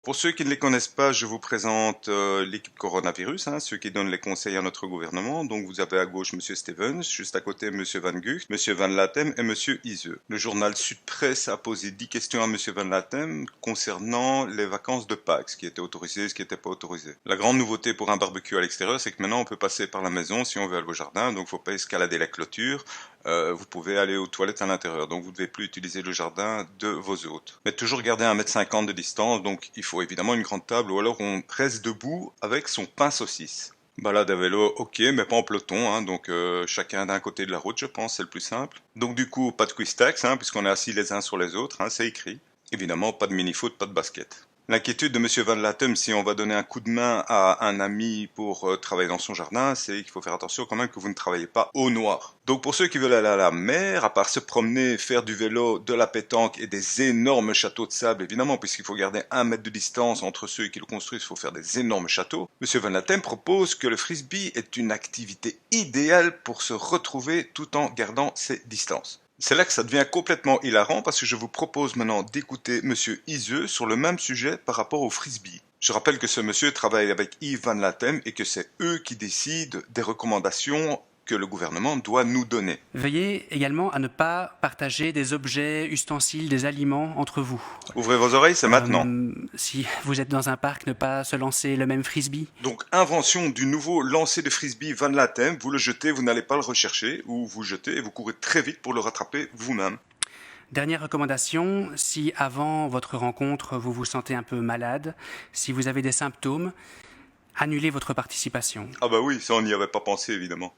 Pour ceux qui ne les connaissent pas, je vous présente l'équipe coronavirus, ceux qui donnent les conseils à notre gouvernement. Donc vous avez à gauche Monsieur Stevens, juste à côté Monsieur Van Gucht, Monsieur Van Latem et Monsieur Iseux. Le journal Sud Presse a posé 10 questions à Monsieur Van Latem concernant les vacances de Pâques, ce qui était autorisé, ce qui n'était pas autorisé. La grande nouveauté pour un barbecue à l'extérieur, c'est que maintenant on peut passer par la maison si on veut aller au jardin, donc il ne faut pas escalader la clôture. Vous pouvez aller aux toilettes à l'intérieur, donc vous ne devez plus utiliser le jardin de vos hôtes. Mais toujours garder 1,50 m de distance, donc il faut évidemment une grande table, ou alors on reste debout avec son pain saucisse. Balade à vélo, ok, mais pas en peloton, donc chacun d'un côté de la route, je pense, c'est le plus simple. Donc du coup, pas de quiz tax, puisqu'on est assis les uns sur les autres, c'est écrit. Évidemment, pas de mini-foot, pas de basket. L'inquiétude de Monsieur Van Latem, si on va donner un coup de main à un ami pour travailler dans son jardin, c'est qu'il faut faire attention quand même que vous ne travaillez pas au noir. Donc pour ceux qui veulent aller à la mer, à part se promener, faire du vélo, de la pétanque et des énormes châteaux de sable, évidemment, puisqu'il faut garder 1 m de distance entre ceux qui le construisent, il faut faire des énormes châteaux, Monsieur Van Latem propose que le frisbee est une activité idéale pour se retrouver tout en gardant ses distances. C'est là que ça devient complètement hilarant parce que je vous propose maintenant d'écouter Monsieur Iseux sur le même sujet par rapport au frisbee. Je rappelle que ce monsieur travaille avec Yves Van Latem et que c'est eux qui décident des recommandations que le gouvernement doit nous donner. Veuillez également à ne pas partager des objets, ustensiles, des aliments entre vous. Ouvrez vos oreilles, c'est maintenant. Si vous êtes dans un parc, ne pas se lancer le même frisbee. Donc, invention du nouveau lancer de frisbee Van Latem, vous le jetez, vous n'allez pas le rechercher, ou vous jetez et vous courez très vite pour le rattraper vous-même. Dernière recommandation, si avant votre rencontre vous vous sentez un peu malade, si vous avez des symptômes, annulez votre participation. Ah bah oui, ça on n'y avait pas pensé évidemment.